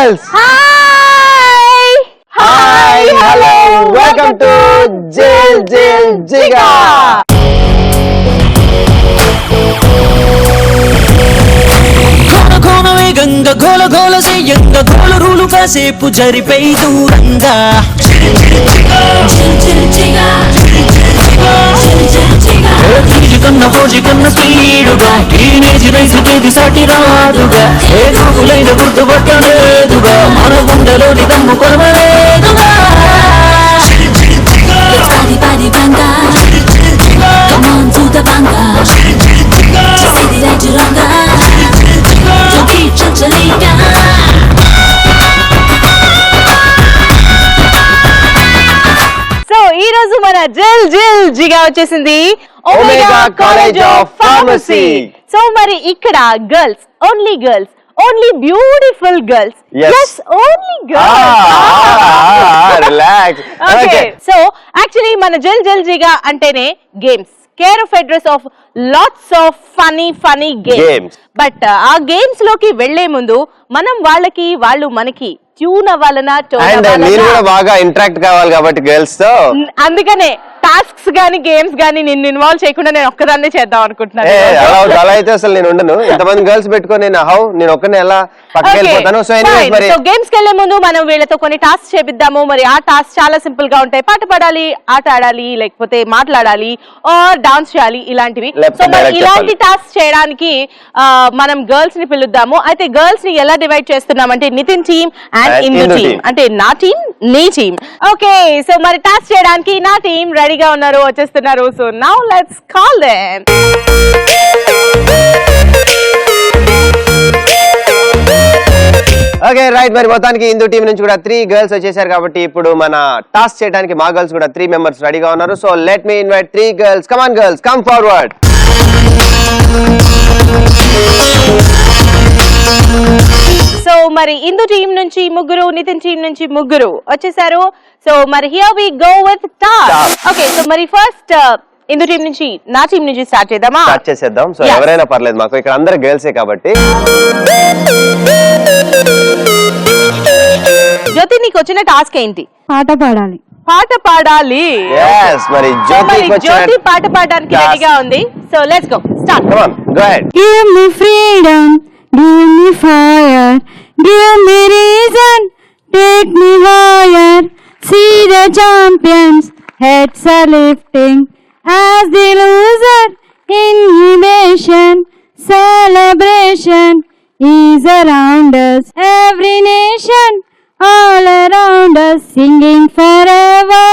girls. Hi. Hello. Welcome to Jil Jil Jiga. Ganga గోల గోల చెయ్యంగ గోల రూలు కాసేపు జరిపై దూరంగా కన్న ఫోజి కన్న స్పీడుగా టీనేజ్ రైసు తేది సాటి రాదుగా ఏ చూపులైన గుర్తుపట్టలేదుగా మన గుండెలోని దమ్ము కొనలేదుగా సో ఈ రోజు మన జిల్ జిల్ జిగా వచ్చేసింది Omega college of pharmacy. So మరి ఇక్కడ girls, only beautiful girls. Yes, only girls. Relax. Okay. So actually మన జిల్ జిల్ జిగా అంటేనే games, care of address of lots of funny games. But ఆ గేమ్స్ లోకి వెళ్లే ముందు మనం వాళ్ళకి, వాళ్ళు మనకి ట్యూన్ అవ్వాలన్నా మీరు కూడా బాగా ఇంటరాక్ట్ కావాలి కాబట్టి గర్ల్స్ తో, అందుకనే టాస్క్స్ గానీ గేమ్స్ గానీ నిన్ను ఇన్వాల్వ్ చేయకుండా నేను ఒక్కదాన్నే చేద్దాం అనుకుంటున్నాను. అలా అయితే అసలు నేను ఉండను. ఇంతమంది గర్ల్స్ పెట్టుకొని నేను ఒక్కనే ఎలా పక్కకి వెళ్ళిపోతాను. సో ఎనీవేస్ మరి గేమ్స్ కి వెళ్లే ముందు మనం వీళ్ళతో కొన్ని టాస్క్ చేపిద్దాము. మరి ఆ టాస్క్ చాలా సింపుల్ గా ఉంటాయి. పాట పాడాలి, ఆట ఆడాలి, లేకపోతే మాట్లాడాలి, ఆర్ డాన్స్ చేయాలి, ఇలాంటివి. సో మరి ఇలాంటి టాస్క్ చేయడానికి మనం గర్ల్స్ ని పిలుద్దాము. అయితే గర్ల్స్ ని ఎలా డివైడ్ చేస్తున్నాం అంటే Nitin team and Indu team, అంటే నా టీమ్, నీ టీమ్. ఓకే, సో మరి టాస్క్ చేయడానికి నా టీమ్ రెడీగా ఉన్నారు, వచ్చేస్తున్నారు. So now let's call them. Okay right. మరి మొత్తానికి హిందూ టీం నుంచి కూడా 3 గర్ల్స్ వచ్చేసారు కాబట్టి ఇప్పుడు మన టాస్క్ చేయడానికి మా గర్ల్స్ కూడా 3 మెంబర్స్ రెడీగా ఉన్నారు. So let me invite 3 girls. Come on girls, come forward. So మరి ఇందు టీం నుంచి ముగ్గురు, నితిన్ టీం నుంచి ముగ్గురు వచ్చేసారు. సో మరి here we go with task. Okay, so మరి ఫస్ట్ ఇందు టీం నుంచి, నా టీం నుంచి స్టార్ట్ చేద్దామా? స్టార్ట్ చేసేద్దాం. సో ఎవరైనా పర్లేదు, మాకు ఇక్కడ అందరు గర్ల్సే కాబట్టి. జ్యోతి, నీకు వచ్చిన టాస్క్ ఏంటి? పాట పాడాలి. yes, మరి జ్యోతి పాట పాడడానికి రెడీగా ఉంది. So let's go, start. Come on, go ahead. Give me freedom, give me fire, give me reason, take me higher. See the champions, heads are lifting as the loser. Inhibition, celebration is around us. Every nation, all around us, singing forever.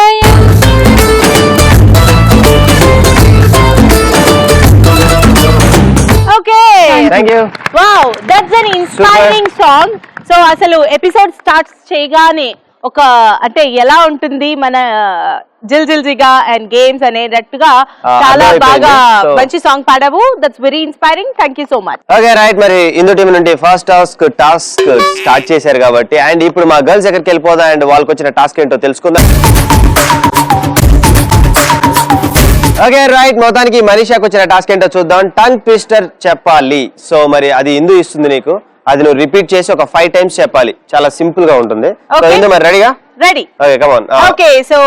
Okay, thank you. Wow, that's an inspiring song. So అసలు episode start చేయగానే ఒక అంటే ఎలా ఉంటుంది మన Jil Jil జిగా and games అనేటట్టుగా చాలా బాగా మంచి సాంగ్ పాడావు. That's very inspiring. Thank you so much. Okay right. మరి ఇందు టీం నుండి ఫస్ట్ టాస్క్ స్టార్ట్ చేశారు కాబట్టి, అండ్ ఇప్పుడు మా గర్ల్స్ ఎక్కడికి వెళ్ళిపోదా అండ్ వాళ్ళకి వచ్చిన టాస్క్ ఏంటో తెలుసుకుందాం. ఓకే రైట్, మొత్తానికి మనీషాకి వచ్చిన టాస్క్ ఏంటో చూద్దాం. టంగ్ ట్విస్టర్ చెప్పాలి. సో మరి అది ఇందు ఇస్తుంది నీకు, అది నువ్వు రిపీట్ చేసి ఒక 5 times చెప్పాలి. చాలా సింపుల్ గా ఉంటుంది. సో ఇందు మరి రెడీగా? Ready. Okay, come on. Okay, so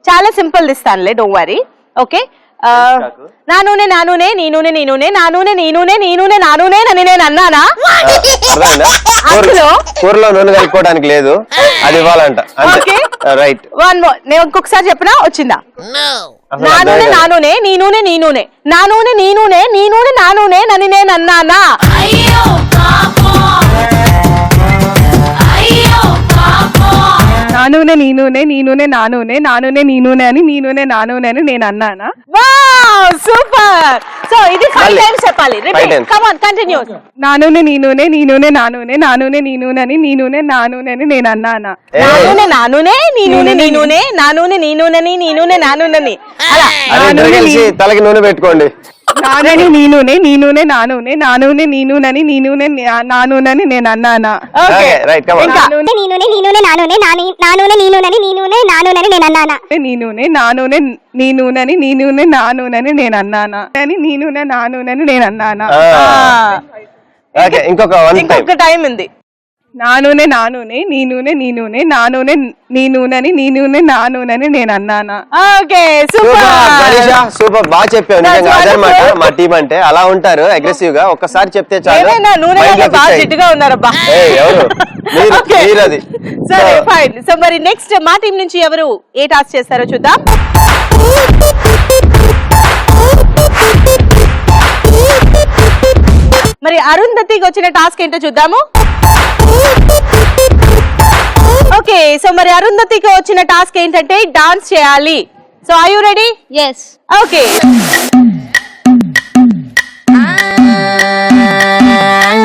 చాలా సింపుల్ ఇస్తానులే, డోంట్ వరీ. ఓకే, నా నూనె నా నూనె, నీ నూనె నీ నూనె, నా నూనె నీ నూనె, నీ నూనె నా నూనె అని నేను అన్నానా? కూరలో నూనె కలుపుకోవడానికి లేదు, అది ఇవ్వాలంట. Right, one more. నేను ఇంకొకసారి చెప్పనా, వచ్చిందా? నా నూనె నా నూనె, నీ నూనె నీ నూనె, నా నూనె నీ నూనె, నీ నూనె నా నూనె అని నేను అన్నానా? నా నూనె నీ నూనె, నీ నూనె నా నూనె, నా నూనె నీ నూనె అని, నీ నూనె నా నూనె అని నేను అన్నానా? Wow, super. సో ఇది 5 times చెప్పాలి. Repeat, come on, continue. నా నూనె నీ నూనె, నీ నూనె నా నూనె, నా నూనె నీ నూనె అని, నీ నూనె నా నూనె అని నేను అన్నానా? నా నూనె నా నూనె, నీ నూనె నీ నూనె, నా నూనె నీ నూనె అని, నీ నూనె నా నూనె అని. అలా తలకి నూనె పెట్టుకోండి. నా నూనె నీ నూనె, నీ నూనె నా నూనె, నా నూనె నీ నూనె అని, నీ నూనె నా నూనె అని నేను అన్నానా? Okay right, come on. నీ నూనె నీ నూనె నా నూనె, నా నూనె నీ నూనె అని, నీ నూనె నా నూనె అని నేను అన్నానా? నీ నూనె నా నూనె, నీ నూనె అని, నీ నూనె నా నూనె అని నేను అన్నానా? అని నీ నూనె నా నూనె అని నేను అన్నానా? ఓకే, ఇంకొక టైం ఉంది. నా నూనె నీ నూనె నీ నూనె నా నూనె నీ నూనె అని నీ నూనె నా నూనె అని నేను అన్నానా. ఓకే సూపర్ సూపర్ బాగా చెప్పావు. నిజంగా అదనమాట మా టీం అంటే అలా ఉంటారు అగ్రెసివ్ గా. ఒక్కసారి చెప్తే చాలు. బాగా జిడ్డుగా ఉన్నారబ్బా. ఎవరు మీరు అది. సరే ఫైన్. సో మరి నెక్స్ట్ మా టీం నుంచి ఎవరు ఏ టాస్క్ చేస్తారో చూద్దాం. మరి అరుంధతికి వచ్చిన టాస్క్ ఏంటో చూద్దాము. ఓకే సో మరి అరుంధతికి వచ్చిన టాస్క్ ఏంటంటే డాన్స్ చేయాలి. So are you ready? Yes. Okay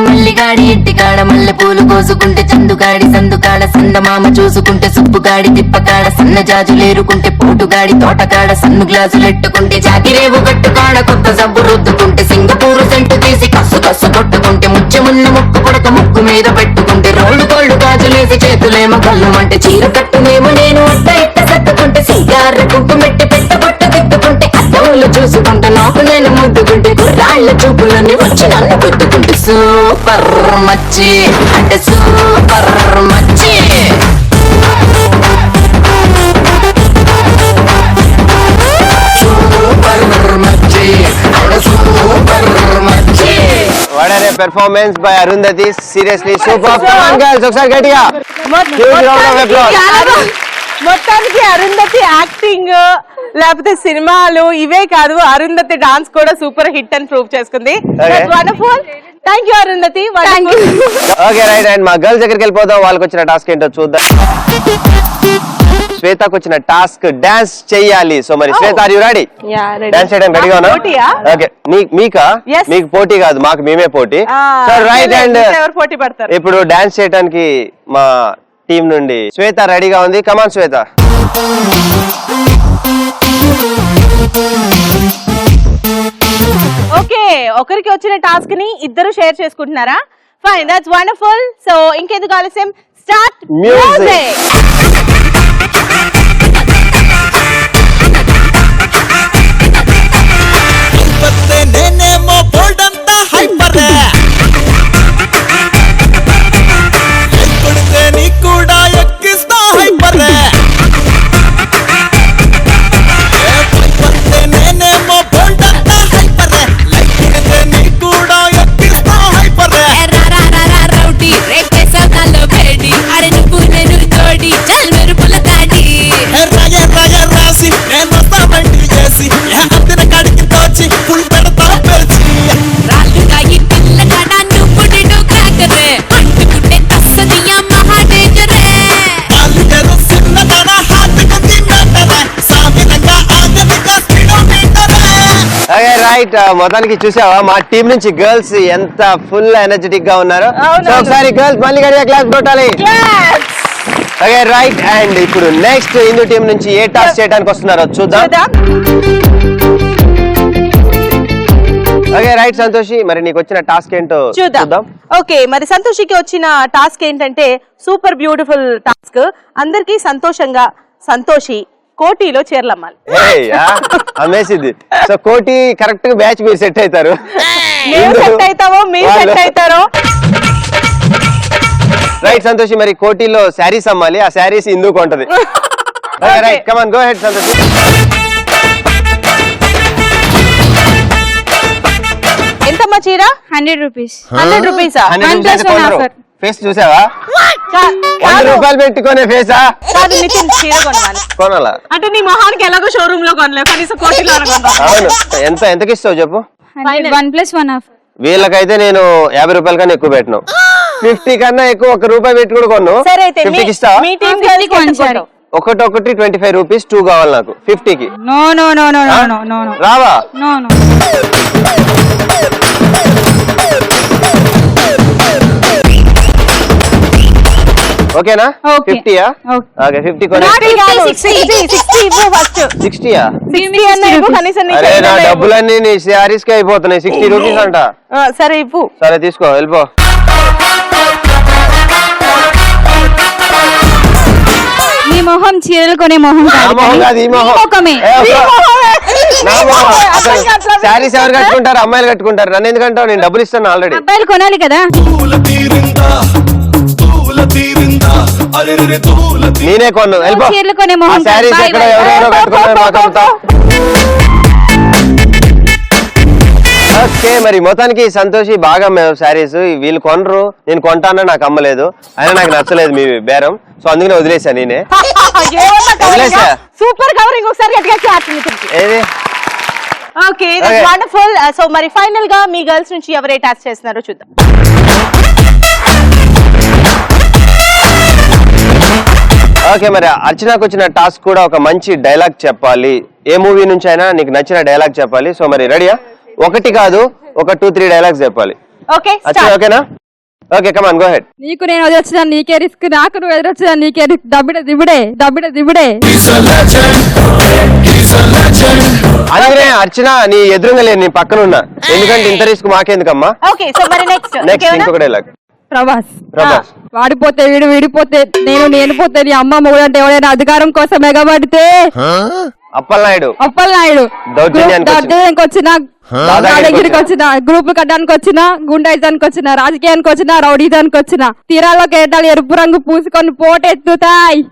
మల్లిగాడి ఇంటికాడ మల్లె పూలు కోసుకుంటే చందుగాడి సందుకాడ సందమామ చూసుకుంటే సుప్పుగాడి తిప్పకాడ సన్న జాజులేరుకుంటే పోటుగాడి తోటకాడ సన్ను గ్లాసులెట్టుకుంటే జాకిరేవు కట్టుకాడ కొత్త సబ్బు రుద్దుకుంటే సింగపూరు సెంటు తీసి కస్సు కస్సు కొట్టుకుంటే ముచ్చమున్న ముక్కు పొడక ముక్కు మీద పెట్టుకుంటే రోడ్డు కోళ్ళు గాజులేసి చేతులేమో కళ్ళుమంటే చీర కట్టునేమో నేను అట్ట ఇట్ట సత్తుకుంటే సింగార కుంకుమెట్టి పెట్టబొట్టు తిట్టుకుంటే అద్దములు చూసుకుంటే నాకు నేను ముద్దుకుంటే కుర్రాళ్ళ చూపులన్నీ వచ్చి నన్ను గుద్దుకుంటే సూపర్ మచ్చి అంటే సూపర్ మచ్చి. సూపర్ మచ్చి అంటే సూపర్ మచ్చి. What are a performance by Arundhati. Seriously super. Come on girls ఒకసారి గట్టిగా. Huge round of applause. మొత్తానికి అరుంధతి యాక్టింగ్ లేకపోతే సినిమాలు ఇవే కాదు, అరుంధతి డాన్స్ కూడా సూపర్ హిట్ అని ప్రూవ్ చేసుకుంది. Wonderful. Thank you Arundhati. Okay right. And మా గర్ల్స్ దగ్గరికి వెళ్ళిపోదాం. వాళ్ళకి వచ్చిన టాస్క్ ఏంటో చూద్దాం. శ్వేతకు వచ్చిన టాస్క్ డాన్స్ చెయ్యాలి. సో మరి శ్వేత ఆర్ యు రెడీ? డాన్స్ చేయడానికి రెడీగా ఉన్నా? ఓకే. మీకా? మీకు పోటీ కాదు, మాకు మేమే పోటీ. So right. అండ్ పోటీ పడతారు ఇప్పుడు డాన్స్ చేయడానికి మా టీం నుండి శ్వేత రెడీగా ఉంది. కమాన్ శ్వేత. ఓకే ఒకరికి వచ్చిన టాస్క్ ని ఇద్దరు షేర్ చేసుకుంటున్నారా? Fine, that's wonderful. సో ఇంకెందుకు ఆలస్యం, స్టార్ట్ మ్యూజిక్. నేనేమో బోల్డ్ అంతా హైపర్ ఎక్కడితే నీ కూడా ఎక్కిస్తా హైపర్. నేనేమో బోల్డ్ అంతా హైపర్ ఎక్కడితే నీ కూడా ఎక్కిస్తా హైపర్. రౌడీ రేకేసా నాలో బేడి అరే నువ్వు నేను జోడి చల్ మేరు పుల్ల దాడి రాయ రాసి నేను వస్తా బండి చేసి అందిన కాడికి తోచి ఫుల్ పెడతా పెరిచి రాళ్ళుగా ఈ పిల్ల కడ నువ్వు నిన్ను క్రాకరే అంటుకుంటే తస్సదియా మహా డేంజరే వాళ్ళు ఏదో చిన్నదన హార్ట్కు తిన్నదన సామినంగా ఆగలిగా స్పీడోమీటరే. Okay right. మొత్తానికి చూసావా మా టీం నుంచి గర్ల్స్ ఎంత ఫుల్ ఎనర్జెటిక్ గా ఉన్నారు. సో ఒకసారి గర్ల్స్ మళ్ళీ గట్టిగా క్లాస్ కొట్టాలి. Okay right. అండ్ ఇప్పుడు నెక్స్ట్ హిందూ టీం నుంచి ఏ టాస్క్ చేయడానికి వస్తున్నారో చూద్దాం. ఓకే రైట్ సంతోషి, మరి నీకు వచ్చిన టాస్క్ ఏంటో చూద్దాం. ఓకే మరి సంతోషికి వచ్చిన టాస్క్ ఏంటంటే సూపర్ బ్యూటిఫుల్ టాస్క్. అందరికి సంతోషంగా సంతోషి కోటిలో చీరలమ్మాలి. అమేసింది. సో కోటి కరెక్ట్ గా బ్యాచ్ మీరు సెట్ అవుతారు. మేము సెట్ అవుతామో మీరు సెట్ అవుతారో. రైట్ సంతోషి, మరి కోటిలో శారీస్ అమ్మాలి. ఆ శారీస్ ఇందుకు ఉంటది. Right come on go head Santoshi. ఎంతమ్మా చీర? 100 రూపీస్. 100 రూపీసా? ఫేస్ చూసావా? 100 రూపాయలు పెట్టుకునే ఫేసా? కాదు నితిన్, చీర కొనాలి. కొనాలా? అంటే నీ మొహానికి ఎలాగో షోరూమ్ లో కొనలేవు, కనీసం కోటిలో కొనాలి. అవును. ఎంతకి ఇస్తావు చెప్పు? 1+1 వీళ్ళకైతే నేను 50 రూపాయల కన్నా ఎక్కువ పెట్టను. 50 కన్నా ఎక్కువ 1 రూపాయి పెట్టి కూడా కొను. 50కి ఇస్తా? ఒకటి 25 రూపీస్ 2 కావాలి నాకు 50కి. నో రావా? ఓకేనా? 50యా? ఓకే 50 కొనే. 60యా? అరే నా డబ్బులన్నీ నీ శారీస్ కి అయిపోతున్నాయి. 60 రూపీస్ అంట. సరే ఇవ్వు. సరే తీసుకో, వెళ్ళిపో. నీ మొహం చీరలు కొనే మొహం కాదు, ఈ మొహం. శారీస్ ఎవరు కట్టుకుంటారు? అమ్మాయిలు కట్టుకుంటారు. నన్ను ఎందుకంటావు? నేను డబ్బులు ఇస్తాను ఆల్రెడీ. అబ్బాయిలు కొనాలి కదా. తీరిందా అరే దూల నేనే కొన్ను వెళ్ళిపో. చీరలు కొనే ఆ మొహం శారీస్ Bye, ఎక్కడ bye. ఎవరెవరో కట్టుకున్నారు మాకంతా. ఓకే మరి మొత్తానికి సంతోషి బాగా అమ్మావు శారీస్. వీళ్ళు కొనరు, నేను కొంటానని నాకు అమ్మలేదు, అయినా నాకు నచ్చలేదు మీ బేరం, సో అందుకనే వదిలేసా నేనే. వదిలేసా. సూపర్ కవరింగ్ ఒకసారి గట్టిగా ఏది ఓకే Okay. వండర్ఫుల్. సో మరి ఫైనల్ గా మీ గర్ల్స్ నుంచి ఎవరే టాస్క్ చేస్తున్నారో చూద్దాం. ఓకే మరి అర్చనకు వచ్చిన టాస్క్ కూడా ఒక మంచి డైలాగ్ చెప్పాలి. ఏ మూవీ నుంచి అయినా నీకు నచ్చిన డైలాగ్ చెప్పాలి. సో మరి రెడీయా? ఒకటి కాదు, ఒక 2-3 డైలాగ్స్ చెప్పాలి. ఓకే అర్చన ఓకేనా? Okay come on go head. నీకు నేను ఎదురొచ్చినా నీకే రిస్క్, నాకు నువ్వు ఎదురొచ్చినా నీకే రిస్క్, దబ్బిడ దిబిడే దబ్బిడ దిబిడే. అందుకనే అర్చన నీ ఎదురుగా లేని నీ పక్కన ఉన్నా, ఎందుకంటే ఇంత రిస్క్ మాకెందుకమ్మా. ఓకే సో మరి నెక్స్ట్ నెక్స్ట్ ఇంకొక డైలాగ్. ప్రభాస్ ప్రభాస్ వాడిపోతే వీడిపోతే నేను పోతే నీ అమ్మ మొగుడు అంటే ఎవరైనా అధికారం కోసం ఎగబడితే అప్పలనాయుడు అప్పలనాయుడు దౌర్జన్యానికి వచ్చిన దగ్గరికి వచ్చిన గ్రూప్ కట్టడానికి వచ్చిన గుండాయిజానికి వచ్చిన రాజకీయానికి వచ్చిన రౌడీజానికి వచ్చిన తీరాల్లో కేటాలు ఎరుపు రంగు పూసుకొని పోటెత్తుతాయి.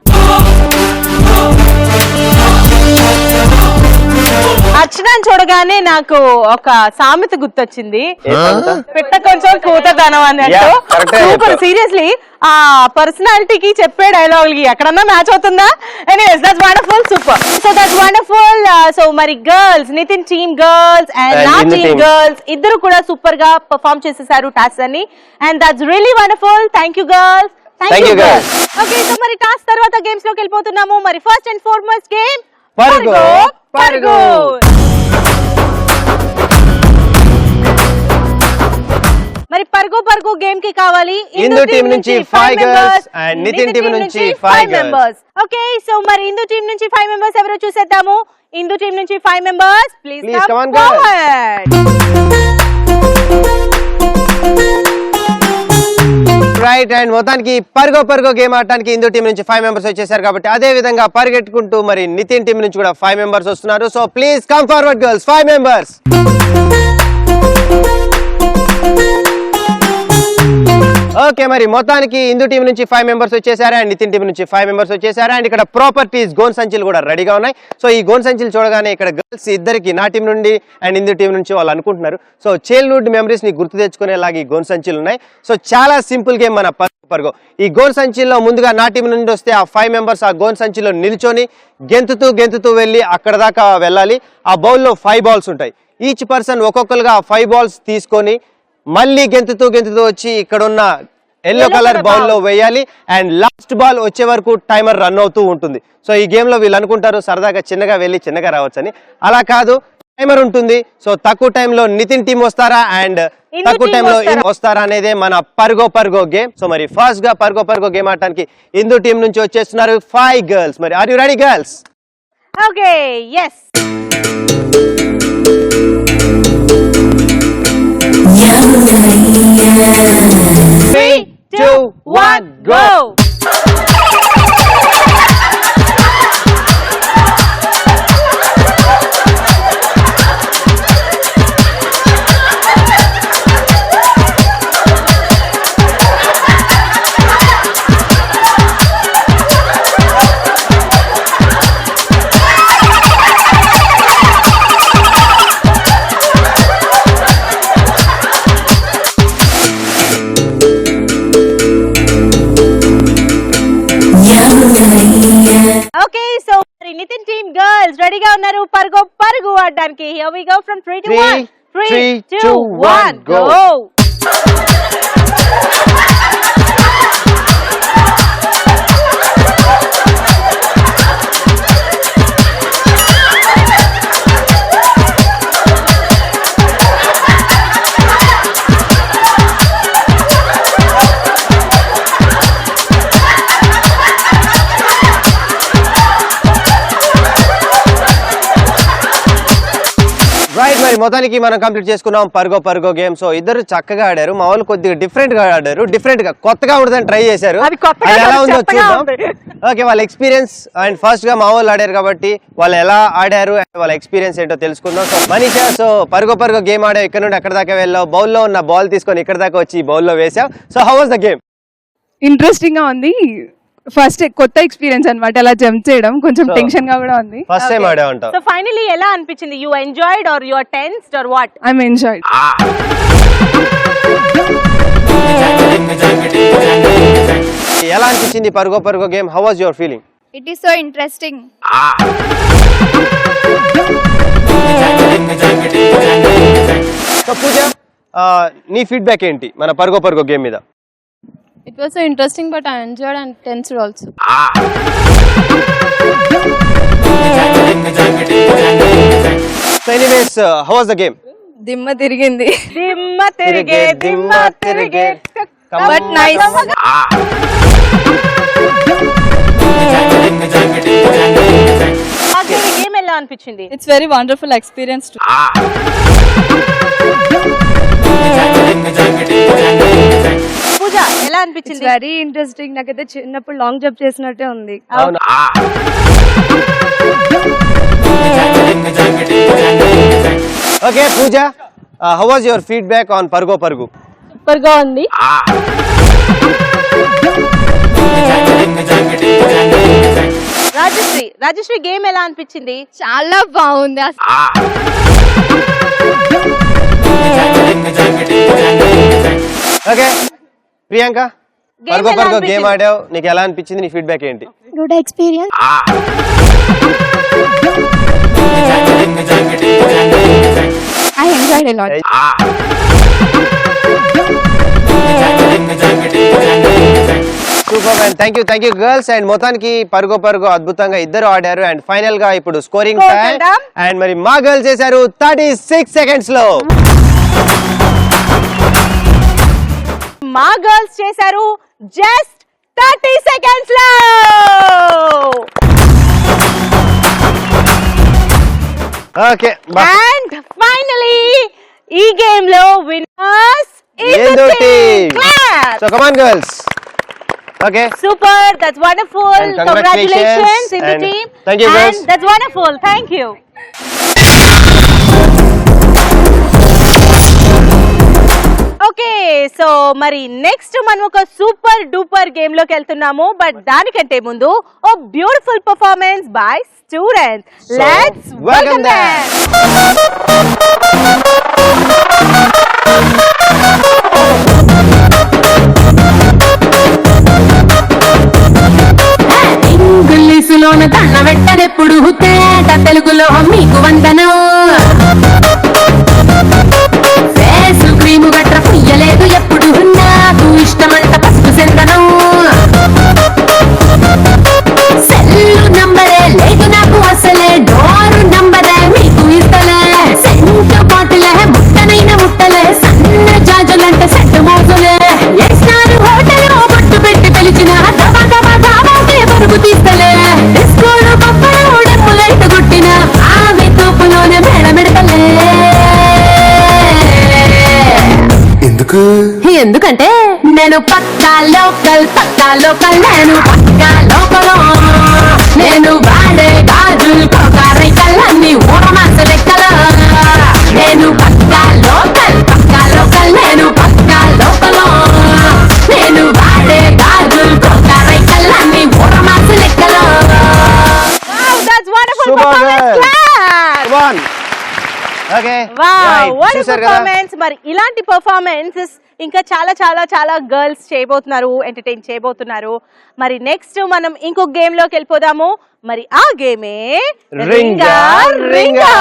అర్చనని చూడగానే నాకు ఒక సామెత గుర్తొచ్చింది, ఏ సామెత? పెట్ట కొంచెం కూతదనం అన్నట్టు. Yeah, correct గా సూపర్ చెప్పావు. సీరియస్లీ ఆ పర్సనాలిటీకి చెప్పే డైలాగ్ ఎక్కడన్నా మ్యాచ్ అవుతుందా? Anyways that's wonderful, super. So that's wonderful. So మరి girls, Nitin team girls and And నా Indu టీమ్ team. గర్ల్స్ ఇద్దరు కూడా సూపర్ గా పర్ఫార్మ్ చేసేసారు టాస్క్ అన్ని. And that's really wonderful. Thank you girls. Thank you, girls. Okay so మరి task తర్వాత games లోకి వెళ్ళిపోతున్నాము. మరి ఫస్ట్ అండ్ ఫార్మోస్ట్ గేమ్ పరుగు, పరుగు. మరి పరుగు గేమ్ కి కావాలి ఇందు టీం నుంచి 5 girls and నితిన్ టీం నుంచి 5 girls. ఓకే సో మరి ఇందు టీం నుంచి 5 మెంబర్స్ ఎవరో చూసేద్దాము. ఇందు టీం నుంచి 5 members please Please come come on, girls. Forward. Right. And మొత్తానికి పరుగో గేమ్ ఆడటానికి ఇందు టీం నుంచి 5 మెంబర్స్ వచ్చేసారు కాబట్టి అదే విధంగా పరిగెట్టుకుంటూ మరి నితిన్ టీం నుంచి కూడా 5 మెంబర్స్ వస్తున్నారు. So please come forward girls, 5 members. Okay మరి మొత్తానికి ఇందు టీం నుంచి 5 మెంబర్స్ వచ్చేసారు అండ్ నితిన్ టీం నుంచి 5 మెంబర్స్ వచ్చేసారు. అండ్ ఇక్కడ ప్రాపర్టీస్ గోన్ సంచులు కూడా రెడీగా ఉన్నాయి. సో ఈ గోన్ సంచులు చూడగానే ఇక్కడ గర్ల్స్ ఇద్దరికి నా టీం నుండి అండ్ ఇందు టీం నుంచి వాళ్ళు అనుకుంటున్నారు, సో చైల్డ్హుడ్ మెమరీస్ ని గుర్తు తెచ్చుకునేలాగా ఈ గోన్ సంచులు ఉన్నాయి. సో చాలా సింపుల్ గేమ్ మన పరుగో. ఈ గోన్ సంచిలో ముందుగా నా టీం నుండి వస్తే ఆ 5 మెంబర్స్ ఆ గోన్ సంచిలో నిల్చొని గెంతుతూ వెళ్ళి అక్కడ దాకా వెళ్ళాలి. ఆ బౌల్లో 5 బాల్స్ ఉంటాయి. ఈచ్ పర్సన్ ఒక్కొక్కరుగా 5 బాల్స్ తీసుకొని మళ్ళీ గెంతుతూ వచ్చి ఇక్కడ ఉన్న ఎల్లో కలర్ బౌల్ లో వేయాలి. అండ్ లాస్ట్ బాల్ వచ్చే వరకు టైమర్ రన్ అవుతూ ఉంటుంది. సో ఈ గేమ్ లో వీళ్ళు అనుకుంటారు సరదాగా చిన్నగా వెళ్ళి చిన్నగా రావచ్చని, అలా కాదు, టైమర్ ఉంటుంది. సో తక్కువ టైంలో నితిన్ టీం వస్తారా అండ్ తక్కువ టైంలో వస్తారా అనేదే మన పరుగో గేమ్. సో మరి ఫస్ట్ గా పరుగో గేమ్ ఆడటానికి ఇందు టీం నుంచి వచ్చేస్తున్నారు 5 గర్ల్స్. మరి are you ready girls? Okay yes. 3, 2, 1 go. Okay so మరి నితిన్ టీమ్ గర్ల్స్ రెడీగా ఉన్నారు పరుగు ఆడడానికి. Here we go from 3 to 1. 3, 2, 1 go. Right. మరి మొత్తానికి మనం కంప్లీట్ చేసుకున్నాం పరుగో గేమ్. సో ఇద్దరు చక్కగా ఆడారు. మా వాళ్ళు కొద్దిగా డిఫరెంట్ గా ఆడారు, డిఫరెంట్ గా కొత్తగా ఉండదని ట్రై చేశారు. అది కొత్తగా అది ఎలా ఉందో చెత్తగా చూద్దాం. ఉంది. ఓకే వాళ్ళ ఎక్స్పీరియన్స్ అండ్ ఫస్ట్ గా మా వాళ్ళు ఆడారు కాబట్టి వాళ్ళు ఎలా ఆడారు అండ్ వాళ్ళ ఎక్స్పీరియన్స్ ఏంటో తెలుసుకుందాం. సో మనీషా, సో పరుగో గేమ్ ఆడావు, ఇక్కడ నుండి అక్కడ దాకా వెళ్ళావు, బౌల్లో ఉన్న బాల్ తీసుకొని ఇక్కడ దాకా వచ్చి బౌల్లో వేసావు. So how was the game? Interesting గా ఉంది. ఫస్ట్ కొత్త ఎక్స్పీరియన్స్ అన్నమాట, అలా జంప్ చేయడం కొంచెం So, టెన్షన్ గా కూడా ఉంది. ఫస్ట్ టైం ఆడే ఉంటావు. సో ఫైనలీ ఎలా అనిపించింది? You enjoyed or you are tensed or what? I'm enjoyed. ఎలా అనిపించింది పరుగో game? How was your feeling? It is so interesting. So Pooja, నీ ఫీడ్బ్యాక్ ఏంటి మన పరుగో గేమ్ మీద? It was so interesting, but I enjoyed and tensed also. So anyways, how was the game? దిమ్మ తిరిగింది. దిమ్మ తిరిగే But nice. గేమ్ ఎలా అనిపించింది? It's very wonderful experience too. Pooja ఎలా అనిపించింది? Very interesting. నాకైతే చిన్నప్పుడు లాంగ్ జంప్ చేసినట్టే ఉంది. అవునా? Okay Pooja, how was your feedback on పరుగో? సూపర్ గా ఉంది. రాజశ్రీ గేమ్ ఎలా అనిపించింది? చాలా బాగుంది. ఓకే ప్రియాంక, Game పరుగో ఎలా గేమ్ అనిపించింది? ఆడావు, నీకు ఎలా అనిపించింది? నీ ఫీడ్బ్యాక్ ఏంటి? Good experience. I enjoyed a lot. Super man, thank you girls. And మొత్తానికి పరుగో అద్భుతంగా ఇద్దరు ఆడారు. అండ్ ఫైనల్ గా ఇప్పుడు స్కోరింగ్ Score టైం. చేద్దాం. అండ్ మరి మా గర్ల్స్ చేశారు 36 సెకండ్స్ లో. మా గర్ల్స్ చేశారు జస్ట్ 30 సెకండ్స్ లో. ఓకే, అండ్ ఫైనలీ ఈ గేమ్ లో winners Indu team. So come on girls. Okay. Super, that's wonderful. And congratulations. Indu And team. thank you, girls. And that's wonderful. Thank you. Okay, so మరి next మనం ఒక super duper game లోకి వెళ్తున్నాము. But దానికంటే ముందు a beautiful performance by students. Let's welcome them. ఇంగ్లీషులోన దండ పెట్టనెప్పుడు తేట తెలుగులో మీకు వందనం. ఫేసు క్రీము గట్ర పుయ్యలేదు ఎప్పుడు, నాకు ఇష్టమంట పసుపు చందనం. సెల్లు నంబరే లేదు నాకు అసలే, డోరు నంబరే మీకు ఇస్తలే. సెంటు బాటిలే ముట్టనైన ముట్టలే, సన్న జాజులంటే సెట్టు మోజులే. ఎస్నారు హోటల్ బొట్టు పెట్టి పిలిచిన దబా దబా దాబాకే పరుగు తీస్తలే. డిస్కోలు పప్పలు డెమ్ములైట్ కొట్టిన ఆమె తోపులోనే మేడమెడతలే. ఎందుకంటే నేను పక్కా లోకల్ నేను పక్కా లోకల్. నేను వాడే గాజులు కోకారైకల్లన్నీ ఊరమాస లెక్కల. నేను పక్కా లోకల్ నేను పక్కా లోకల్. నేను వాడే గాజులు కోకారైకల్లన్నీ ఊరమాస లెక్కల. Wow, that's wonderful Super performance. girl. Clap. Come on. Okay. Wow, what a చూశారు కదా? performance. మరి ఇలాంటి పర్ఫార్మెన్సెస్ ఇంకా చాలా చాలా చాలా గర్ల్స్ చేయబోతున్నారు, ఎంటర్టైన్ చేయబోతున్నారు. మరి నెక్స్ట్ మనం ఇంకొక గేమ్ లోకి వెళ్ళిపోదాము. మరి ఆ గేమే రింగా రింగా.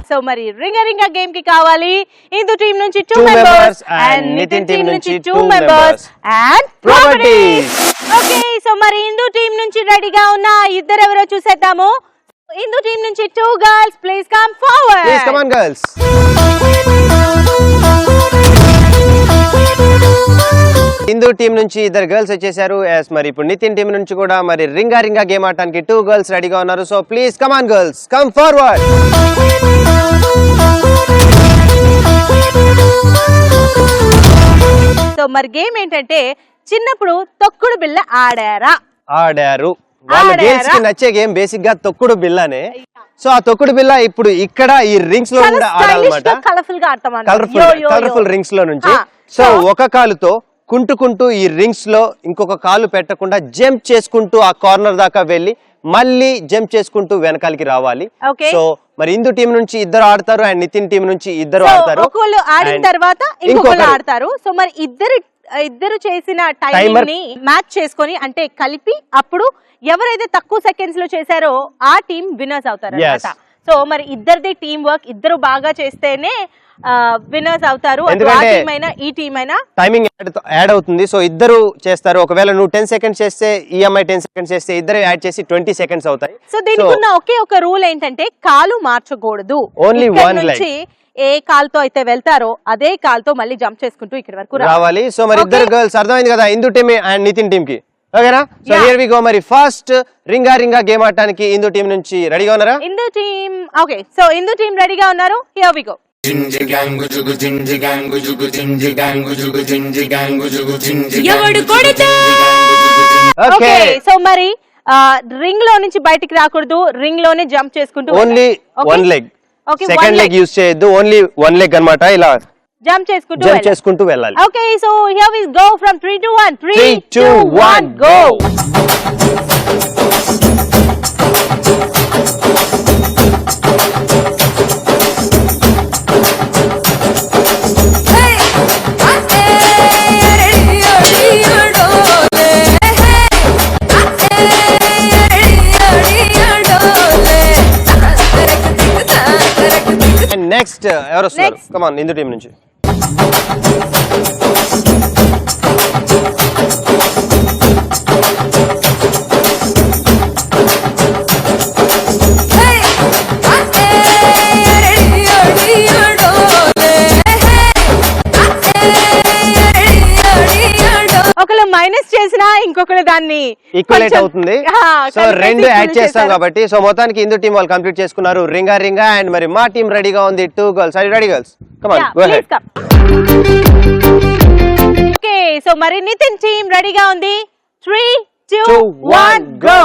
సో మరి రింగా గేమ్ కి కావాలి ఇందు టీం నుంచి 2 Two members members and and Nitin Nitin team team నుంచి నుంచి 2 two members members. And Properties. Properties. Okay, so మరి ఇందు టీం నుంచి రెడీగా ఉన్న ఇద్దరు ఎవరో చూసేద్దాము. ఇందు టీం నుంచి 2 girls, please come forward. Please come on girls. Hindu team నుంచి ఇద్దరు గర్ల్స్ వచ్చేసారు. ఎస్, మరి ఇప్పుడు నితిన్ టీం నుంచి కూడా మరి రింగా గేమ్ ఆడటానికి 2 గర్ల్స్ రెడీగా ఉన్నారు. So please come on girls, come forward. So మరి గేమ్ ఏంటంటే చిన్నప్పుడు తొక్కుడు బిళ్ళ ఆడారు. వాళ్ళ గేమ్స్ కి నచ్చే గేమ్ బేసిక్ గా తొక్కుడు బిల్లనే. సో ఆ తొక్కుడు బిల్ల ఇప్పుడు ఇక్కడ ఈ రింగ్స్ లో ఉండే ఆడాలన్నమాట. కలర్ఫుల్ గా ఆడతాం కలర్ఫుల్ రింగ్స్ లో నుంచి. సో ఒక కాలుతో కుంటుకుంటూ ఈ రింగ్స్ లో ఇంకొక కాలు పెట్టకుండా జంప్ చేసుకుంటూ ఆ కార్నర్ దాకా వెళ్ళి మళ్ళీ జంప్ చేసుకుంటూ వెనకాలకి రావాలి. సో మరి ఇందు టీం నుంచి ఇద్దరు ఆడతారు అండ్ నితిన్ టీం నుంచి ఇద్దరు ఆడతారు. ఒకళ్ళు ఆడిన తర్వాత ఇంకొకళ్ళు ఆడతారు. సో మరి ఇద్దరు చేసిన టైమింగ్ ని మ్యాచ్ చేసుకొని అంటే కలిపి అప్పుడు ఎవరైతే తక్కువ సెకండ్స్ లో చేశారో ఆ టీం విన్నర్స్ అవుతారు అన్నమాట. సో మరి ఇద్దరిది టీం వర్క్, ఇద్దరు బాగా చేస్తేనే విన్నర్స్ అవుతారు. ఈ టీం అయినా టైమింగ్ యాడ్ అవుతుంది. సో ఇద్దరు చేస్తారు. ఒకవేళ నువ్వు 10 సెకండ్స్ చేస్తే ఈ అమ్మాయి 10 సెకండ్స్ చేస్తే ఇద్దరు యాడ్ చేసి 20 సెకండ్స్ అవుతాయి. సో దీనికి ఉన్న ఒకే ఒక రూల్ ఏంటంటే కాలు మార్చకూడదు. Only one leg. ఏ కాల్తో అయితే వెళ్తారో అదే కాల్తో మళ్ళీ జంప్ చేసుకుంటూ ఇక్కడ వరకు రావాలి. సో మరి ఇద్దరు గర్ల్స్ అర్థమైంది కదా Indu team and Nitin team కి. ఓకేనా? So here we go. మరి ఫస్ట్ రింగా గేమ్ ఆడటానికి ఇందు టీం నుంచి రెడీగా ఉన్నారా? Indu team okay. So Indu team రెడీగా ఉన్నారు. Here we go. Okay. So మరి రింగ్ లో నుంచి బయటికి రాకూడదు, రింగ్ లోనే జంప్ చేసుకుంటూ only one leg. Second leg use చేయొద్దు, ఓన్లీ వన్ లెగ్ అన్నమాట. ఇలా జంప్ చేసుకుంటూ వెళ్ళాలి. Okay. So here we go from 3 to 1. 3 2 1 go. Next ఎవరు వస్తారు? కమ్ ఆన్ ఇందు టీం నుంచి. ఒకళ్ళు మైనస్ చేసినా ఇంకొకళ్ళు దాన్ని ఈక్వలేట్ అవుతుంది. సో రెండు యాడ్ చేస్తాం కాబట్టి. సో మొత్తానికి ఇందు టీం వాళ్ళు కంప్లీట్ చేసుకున్నారు రింగా అండ్ మరి మా టీం రెడీగా ఉంది. 2 girls. Are you ready girls? Come on go ahead. Okay. So మరి నితిన్ టీం రెడీగా ఉంది. 3 2 1 go.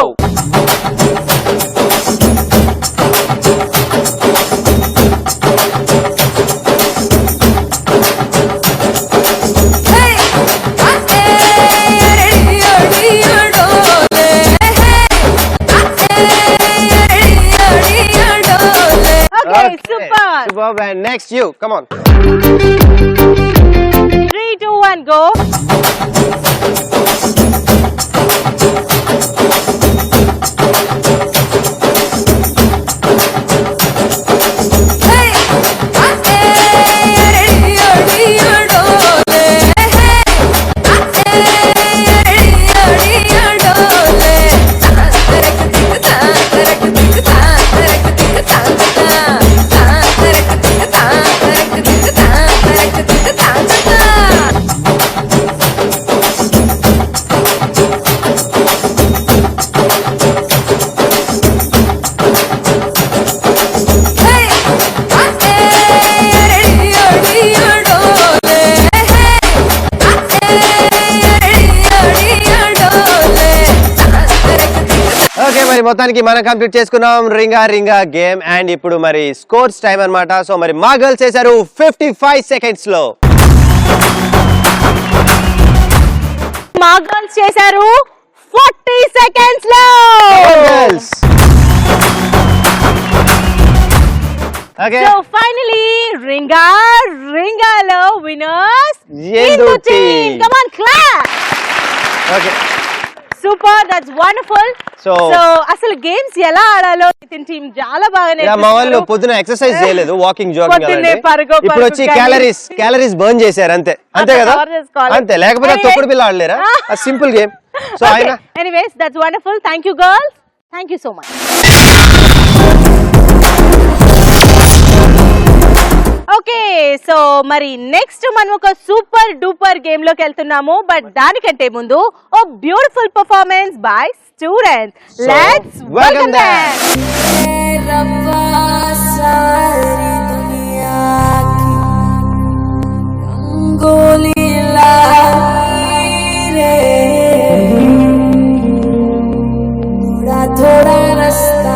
Superb. And next you. Come on. 3 2 1 go. మొత్తానికి మనం కంప్లీట్ చేసుకున్నాం రింగా గేమ్. అండ్ ఇప్పుడు మరి స్కోర్స్ టైం అన్నమాట. సో మరి మా గర్ల్స్ చేశారు 55 సెకండ్స్ లో, మా గర్ల్స్ చేశారు 40 సెకండ్స్ లో. Okay. So finally రింగాలో winners Yendu team. Come on, clap. Okay. Super, that's wonderful. So అసలు గేమ్స్ ఎలా ఆడాలో నితిన్ టీం చాలా బాగా నేర్పించారు. మా వాళ్ళు పొద్దున ఎక్సర్సైజ్ చేయలేదు, వాకింగ్ జాగింగ్ అలాంటి. ఇప్పుడు వచ్చి క్యాలరీస్ బర్న్ చేశారు అంతే కదా. అంతే, లేకపోతే తొక్కుడు బిల్ల ఆడలేరా? Simple game. So anyways that's wonderful. Thank you girls, thank you so much. Okay, so మరి నెక్స్ట్ మనం ఒక సూపర్ డూపర్ గేమ్ లోకి వెళ్తున్నాము. బట్ దానికంటే ముందు a beautiful performance by students. Let's welcome them. थोड़ा रास्ता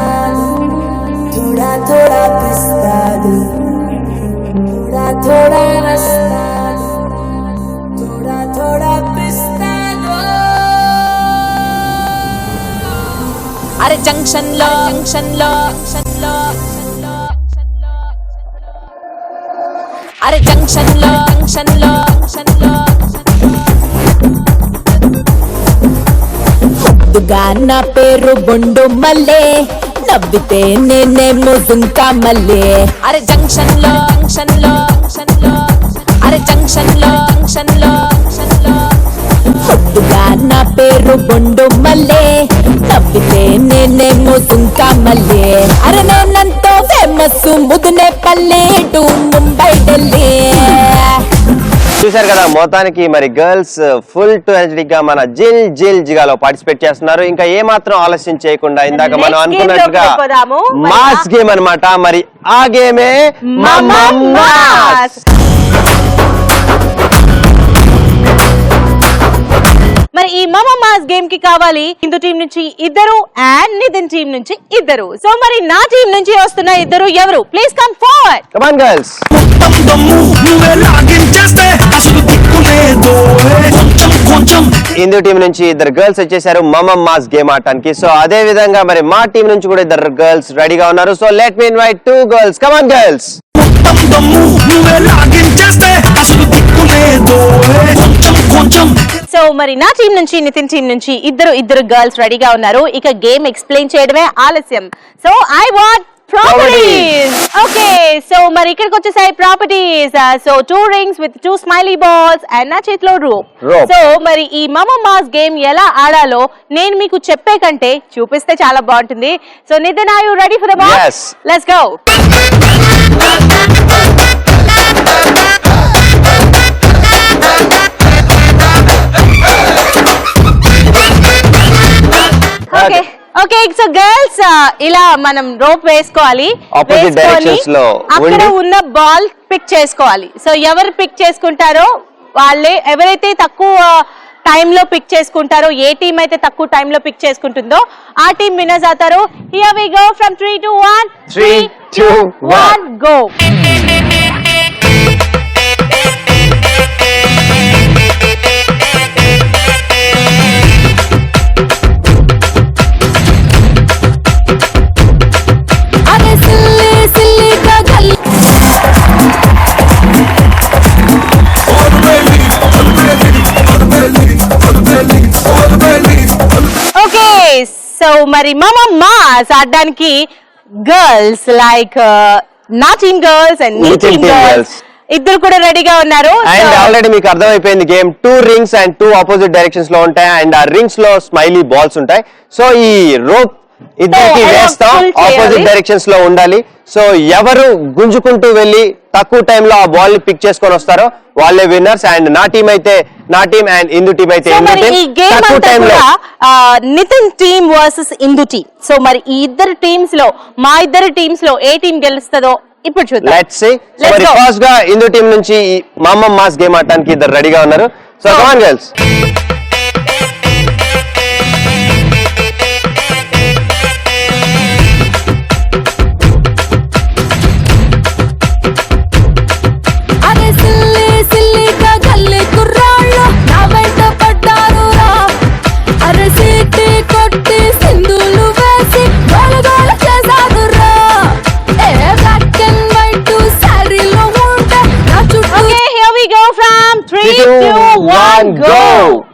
జంక్షన్ లో అరే జంక్షన్ లో ముద్దుగా నా పేరు బొండు మల్లే నవ్వితే నేనేమో దుంకా మల్లే అరే జంక్షన్ లో అరే జంక్షన్ లో ముద్దుగా నా పేరు బొండు మల్లే నవ్వితే నేనేమో దుంకా మల్లే అరే నేనంతో ఫేమస్ ముదునే పల్లె టు ముంబై ఢిల్లీ. చూశారు కదా, మొత్తానికి మరి గర్ల్స్ ఫుల్ టు ఎనర్జెటిక్ గా మన జిల్ జిగాలో పార్టిసిపేట్ చేస్తున్నారు. ఇంకా ఏ మాత్రం ఆలస్యం చేయకుండా ఇందాక మనం అనుకున్నట్టుగా మాస్ గేమ్ అన్నమాట. మరి ఆ గేమే మాస్. మరి ఈ మాస్ గేమ్ కి కావాలి హిందూ టీం నుంచి ఇద్దరు అండ్ నితిన్ టీం నుంచి ఇద్దరు. సో మరి నా టీం నుంచి వస్తున్న ఇద్దరు ఎవరు? Please come forward. Come on girls. Hindu team నుంచి ఇద్దరు గర్ల్స్ వచ్చేసారు మాస్ గేమ్ ఆడటానికి. సో అదే విధంగా మరి మా టీం నుంచి కూడా ఇద్దరు గర్ల్స్ రెడీగా ఉన్నారు. So let me invite 2 girls. Come on girls. So మరి నా టీం నుంచి నితిన్ టీం నుంచి ఇద్దరు గర్ల్స్ రెడీగా ఉన్నారు. ఇక గేమ్ ఎక్స్ప్లెయిన్ చేయడమే ఆలస్యం. So I want properties. Okay, so మరి ఇక్కడికి వచ్చేసాయి properties. So 2 rings with 2 smiley balls and నా చేతిలో rope. సో మరి ఈ మాస్ గేమ్ ఎలా ఆడాలో నేను మీకు చెప్పే కంటే చూపిస్తే చాలా బాగుంటుంది. So Nitin, are you ready for the ball? Yes. Let's go. Okay, so girls ఇలా మనం రోప్ వేసుకోవాలి. ఆపోజిట్ డైరెక్షన్స్ లో అక్కడ ఉన్న బాల్ పిక్ చేసుకోవాలి. సో ఎవరు పిక్ చేసుకుంటారో వాళ్ళే, ఎవరైతే తక్కువ టైంలో పిక్ చేసుకుంటారో, ఏ టీం అయితే తక్కువ టైంలో పిక్ చేసుకుంటుందో ఆ టీం విన్నర్స్ అవుతారు. Here we go from 3 to 1. 3, 2, 1 go. So మరి మాస్ ఆడడానికి గర్ల్స్ లైక్ నా టీమ్ గర్ల్స్ అండ్ నీ టీమ్ గర్ల్స్ ఇద్దరు కూడా రెడీగా ఉన్నారు. అండ్ ఆల్రెడీ మీకు అర్థమైపోయింది game. 2 rings and 2 opposite directions లో ఉంటాయి. అండ్ ఆ రింగ్స్ లో స్మైలీ బాల్స్ ఉంటాయి. సో ఈ రోప్ ఇద్దరికి వేస్తాం, ఆపోజిట్ డైరెక్షన్స్ లో ఉండాలి. సో ఎవరు గుంజుకుంటూ వెళ్ళి తక్కువ టైంలో ఆ బాల్ ని పిక్ చేసుకొని వస్తారో వాళ్ళే విన్నర్స్. అండ్ నా టీం అండ్ ఇందు టీం అయితే తక్కువ టైంలో నితిన్ టీమ్ వర్సెస్ ఇందు టీమ్. సో మరి ఈ ఇద్దరు టీమ్స్ లో మా ఇద్దరు టీమ్స్ లో ఏ టీం గెలుస్తుందో ఇప్పుడు చూద్దాం. Let's see. మరి ఫస్ట్ గా ఇందు టీం నుంచి మాస్ గేమ్ ఆడటానికి ఇద్దరు రెడీగా ఉన్నారు. So come on girls. From 3, 2, 1 go.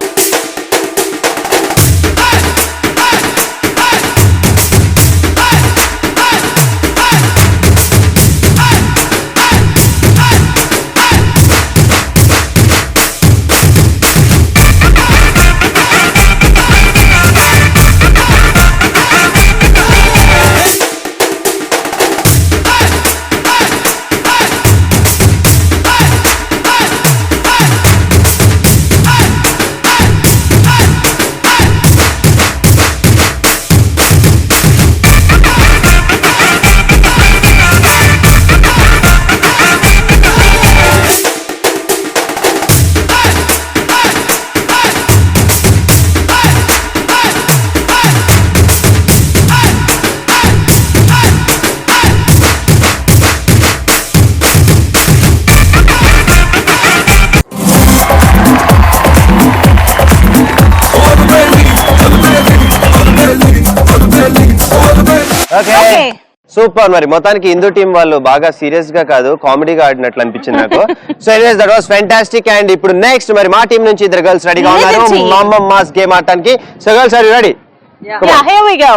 Super. మరి మొత్తానికి హిందూ టీం వాళ్ళు బాగా సీరియస్ గా కాదు కామెడీగా ఆడినట్లు అనిపించింది నాకు. So anyways that was fantastic. And ఇప్పుడు నెక్స్ట్ మరి మా టీం నుంచి ఇద్దరు గర్ల్స్ రెడీగా ఉన్నారు మమ్మ మాస్ గేమ్ ఆడటానికి. So girls are you ready? Yeah, here we go.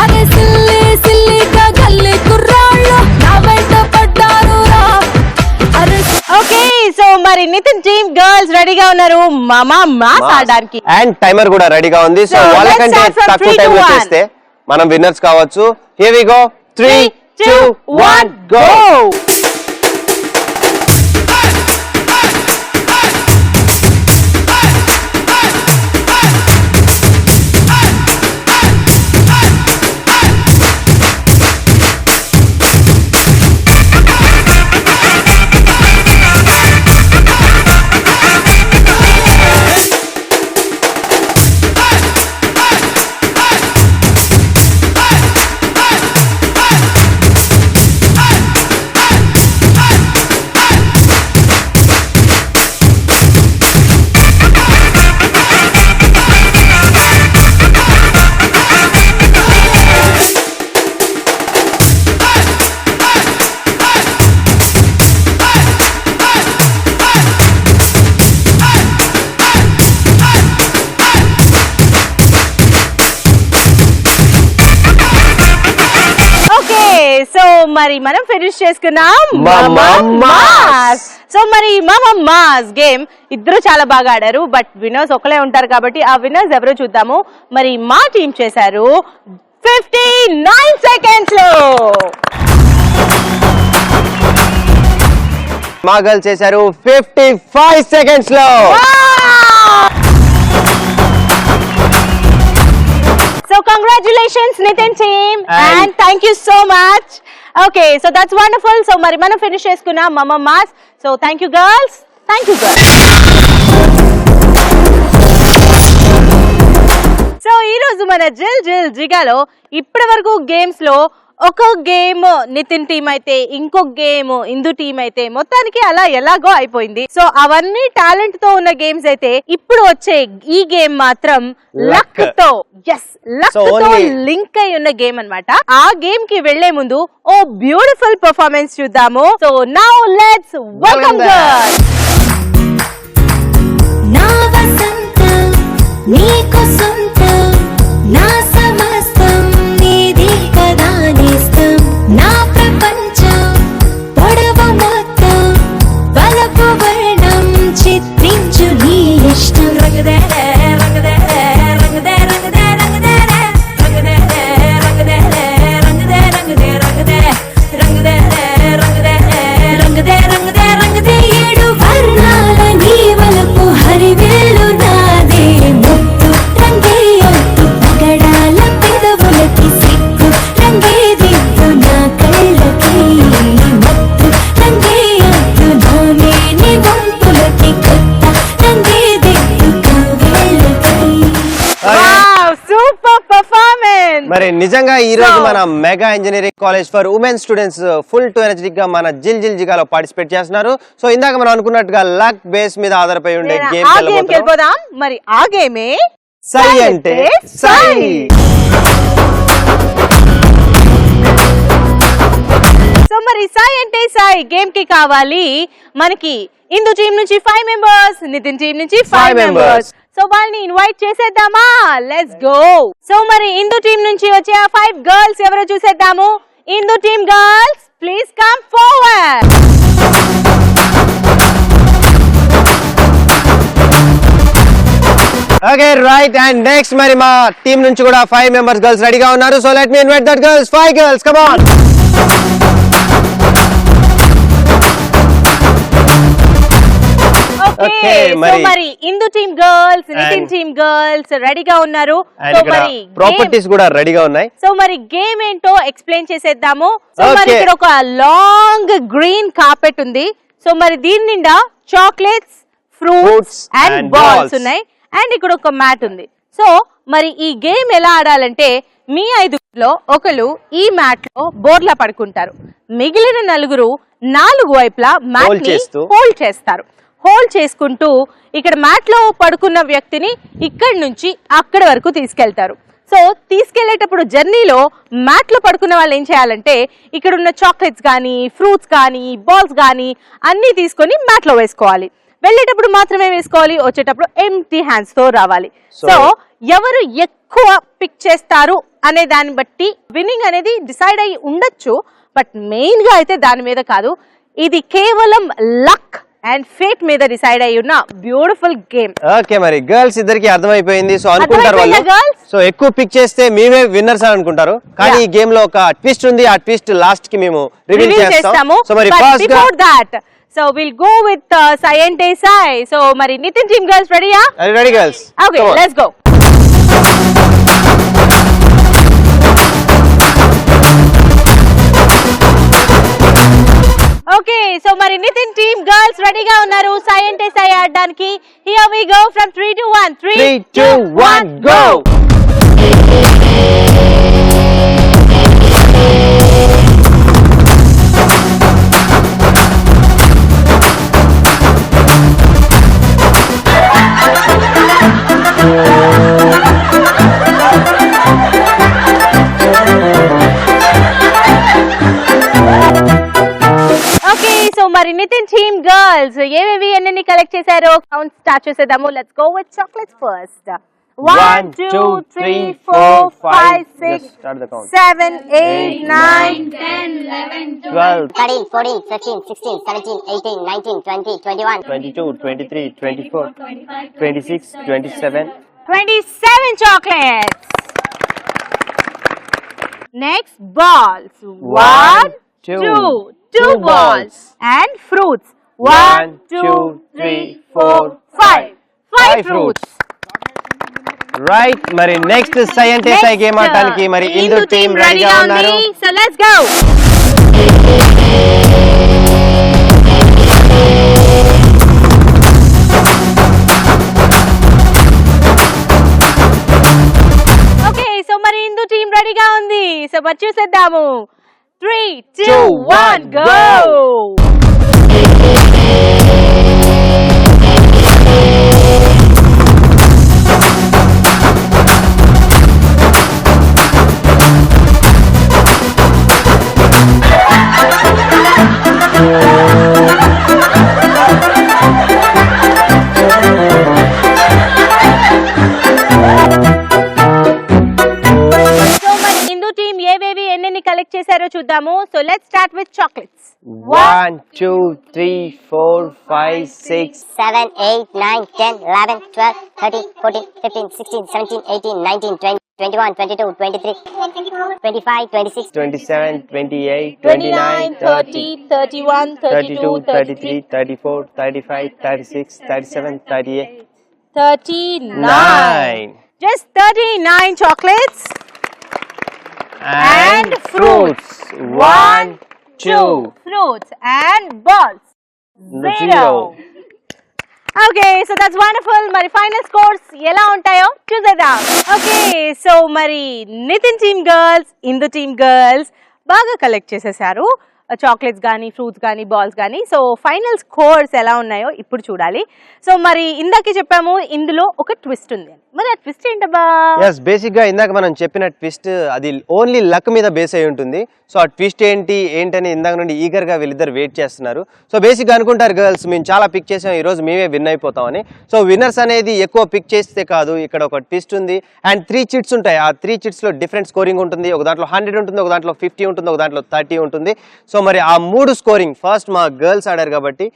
అరే సిల్లి సిల్లిగా గల్లి కుర్రాళ్ళు నా వెంట పడ్డారురా. అరే Okay, so మరి నితిన్ టీమ్ గర్ల్స్ రెడీగా ఉన్నారు మామా మాస్ ఆడడానికి. అండ్ టైమర్ కూడా రెడీగా ఉంది. సో So, వాళ్ళకంటే let's start from తక్కువ 3 to టైం లో 1. చేస్తే మనం విన్నర్స్ కావచ్చు. Here we go. 3 2 1 go. So మరి మనం ఫినిష్ చేసుకున్నాం Mama Mass. సో మరి మామా మాస్ గేమ్ ఇద్దరు చాలా బాగా ఆడారు. బట్ విన్నర్స్ ఒకలే ఉంటారు కాబట్టి ఆ విన్నర్స్ ఎవరో చూద్దాము. మరి మా టీం చేశారు 59 సెకండ్స్ లో. మా గర్ల్స్ చేశారు 55 సెకండ్స్ లో. So congratulations Nitin team and thank you so much. Okay, so that's wonderful. So మరి మనం ఫినిష్ చేసుకున్నాం మమ్మ mass. So thank you girls. Thank you girls. So ఈ రోజు మన జిల్ జిల్ జిగాలో ఇప్పటి వరకు గేమ్స్ లో ఒక గేమ్ నితిన్ టీం అయితే ఇంకొక గేమ్ ఇందు టీం అయితే మొత్తానికి అలా ఎలాగో అయిపోయింది. సో అవన్నీ టాలెంట్ తో ఉన్న గేమ్స్ అయితే ఇప్పుడు వచ్చే ఈ గేమ్ మాత్రం లక్ తో లక్ తో లింక్ అయి ఉన్న గేమ్ అన్నమాట. ఆ గేమ్ కి వెళ్లే ముందు ఓ బ్యూటిఫుల్ పర్ఫార్మెన్స్ చూద్దాము. So now let's welcome girls. నా వసంతం నీకు సొంతం నా సమస్తం నీది కదా నేస్తం నా ప్రపంచం పొడవ మొత్తం బలపు వర్ణం చిత్రించు నీ ఇష్టం రంగదే రంగదే రంగదే రంగదే రంగదే రంగదే రంగదే రంగదే రంగదే రంగదే రంగదే రంగదే రంగదే రంగదే రంగదే ఏడు వర్ణాల నీ వలపు హరివేలు నాదే ముత్తు రంగే ఒట్టు పగడాల పెదవులకి సిగ్గు రంగే దిద్దు నా కళ్ళకి మత్తు రంగే ఒట్టు నోమేని వంపులకి కొత్త రంగే దిద్దు కవ్వేళ్ళకి. Super performance. మరి నిజంగా ఈ రోజు మన mega engineering college for women students full to energetic గా మన జిల్ జిల్ జిగాలో పార్టిసిపేట్ చేస్తున్నారు. సో ఇందాక మనం అనుకున్నట్టుగా లక్ బేస్ మీద ఆధారపడి ఉండే గేమ్ వెళ్ళిపోదాం. మరి ఆ గేమే సై అంటే సై. సో మరి సై అంటే సై గేమ్ కి కావాలి మనకి ఇందు టీం నుంచి 5 మెంబర్స్, నితిన్ టీం నుంచి 5 మెంబర్స్. సో వాళ్ళని ఇన్వైట్ చేసేద్దామా? Let's go. సో మరి ఇందు టీం నుంచి వచ్చే ఆ 5 గర్ల్స్ ఎవరో చూసేద్దాము. Indu team girls please come forward. Okay right. And next మరి మా టీం నుంచి కూడా 5 మెంబర్స్ గర్ల్స్ రెడీగా ఉన్నారు. So let me invite that girls. 5 girls come on. Okay so మరి Indu team girls, Nitin team girls రెడీగా ఉన్నారు. సో మరి ప్రాపర్టీస్ కూడా రెడీగా ఉన్నాయి. సో మరి గేమ్ ఏంటో ఎక్స్ప్లెయిన్ చేసేద్దాము. సో మరి ఇక్కడ ఒక లాంగ్ గ్రీన్ కార్పెట్ ఉంది. సో మరి దీని నిండా చాక్లెట్స్, ఫ్రూట్స్ అండ్ బాల్స్ ఉన్నాయి. అండ్ ఇక్కడ ఒక మ్యాట్ ఉంది. సో మరి ఈ గేమ్ ఎలా ఆడాలంటే మీ 5లో ఒకరు ఈ మ్యాట్ లో బోర్లా పడుకుంటారు. మిగిలిన 4 4 వైపులా మ్యాట్ ని హోల్డ్ చేస్తారు. హోల్డ్ చేసుకుంటూ ఇక్కడ మ్యాట్ లో పడుకున్న వ్యక్తిని ఇక్కడి నుంచి అక్కడి వరకు తీసుకెళ్తారు. సో తీసుకెళ్లేటప్పుడు జర్నీలో మ్యాట్ లో పడుకున్న వాళ్ళు ఏం చేయాలంటే ఇక్కడ ఉన్న చాక్లెట్స్ కానీ ఫ్రూట్స్ కానీ బాల్స్ కానీ అన్ని తీసుకొని మ్యాట్ లో వేసుకోవాలి. వెళ్ళేటప్పుడు మాత్రమే వేసుకోవాలి, వచ్చేటప్పుడు ఎంప్టీ హ్యాండ్స్ తో రావాలి. సో ఎవరు ఎక్కువ పిక్ చేస్తారు అనే దాన్ని బట్టి విన్నింగ్ అనేది డిసైడ్ అయ్యి ఉండొచ్చు. బట్ మెయిన్ గా అయితే దాని మీద కాదు, ఇది కేవలం లక్ అండ్ ఫేట్ మీద డిసైడ్ అయ్యి ఉన్న బ్యూటిఫుల్ గేమ్. ఓకే, మరి గర్ల్స్ ఇద్దరికి అర్థమైపోయింది. సో అనుకుంటారు వాళ్ళు, సో ఎక్కువ పిక్ చేస్తే మేమే విన్నర్స్ అని అనుకుంటారు. కానీ ఈ గేమ్ లో ఒక ట్విస్ట్ ఉంది. ఆ ట్విస్ట్ లాస్ట్ కి మేము రివీల్ చేస్తాము. సో మరి ఫస్ట్ గా so will go with Sai ante Sai. So మరి నితిన్ టీమ్ గర్ల్స్ రెడీయా? Ready girls. Okay, let's go. Okay, so మరి నితిన్ టీమ్ గర్ల్స్ రెడీగా ఉన్నారు Sai ante Sai ఆడడానికి. Here we go from 3 to 1. 3 2 1 go. మరి నితిన్ టీమ్ గర్ల్స్ ఏవేవి ఎన్ని కలెక్ట్ చేశారో కౌంట్ స్టార్ట్ చేసేద్దాము. Let's go with chocolates first. 1 2 3 4 5 6 7 8 9 10 11 12 13 14 15 16 17 18 19 20 21 22 23 24 25 26 27 27 chocolates. Next balls. 1 2 balls and fruits. 1 2 3 4 5 fruits. Right, మరి next Sai ante Sai game ఆడడానికి మరి Indu team రెడీగా ఉన్నారు. So let's go. Okay, so మరి ఇందు టీం రెడీగా ఉంది. సో మరి చూసేద్దాము. 3 2 1 go. కలెక్ట్ చేశారో చూద్దాము. So let's start with chocolates. 1 2 3 4 5 6 7 8 9 10 11 12 13 14 15 16 17 18 19 20 21 22 23 25 26 27 28 29 30 31 32 33 34 35 36 37 38 39. Just 39 chocolates and fruits. 1 2 fruits and balls 0. Okay, so that's wonderful. మరి ఫైనల్ స్కోర్స్ ఎలా ఉంటాయో చూసేద్దాం. ఓకే, సో మరి నితిన్ టీమ్ గర్ల్స్, ఇందు టీమ్ గర్ల్స్ బాగా కలెక్ట్ చేసేసారు చాక్లెట్స్ కానీ ఫ్రూట్స్ కానీ బాల్స్ కానీ. సో ఫైనల్ స్కోర్స్ ఎలా ఉన్నాయో ఇప్పుడు చూడాలి. సో మరి ఇందాకే చెప్పాము ఇందులో ఒక ట్విస్ట్ ఉంది. మరి ఆ ట్విస్ట్ ఏంటబ్బా? yes, బేసిక్ గా ఇందాక మనం చెప్పిన ట్విస్ట్ అది ఓన్లీ లక్ మీద బేస్ అయి ఉంటుంది. సో ఆ ట్విస్ట్ ఏంటని ఇందాక నుండి ఈగర్ గా వీళ్ళిద్దరు వెయిట్ చేస్తున్నారు. సో బేసిక్ గా అనుకుంటారు గర్ల్స్ మేము చాలా పిక్ చేసాం, ఈ రోజు మేమే విన్ అయిపోతామని. సో విన్నర్స్ అనేది ఎక్కువ పిక్ చేస్తే కాదు, ఇక్కడ ఒక ట్విస్ట్ ఉంది. అండ్ 3 చిట్స్ ఉంటాయి. ఆ 3 చిట్స్ లో డిఫరెంట్ స్కోరింగ్ ఉంటుంది. ఒక దాంట్లో 100 ఉంటుంది, ఒక దాంట్లో 50 ఉంటుంది, ఒక దాంట్లో 30 ఉంటుంది. సో మరి ఆ 3 స్కోరింగ్ ఫస్ట్ మా గర్ల్స్ ఆడారు కాబట్టి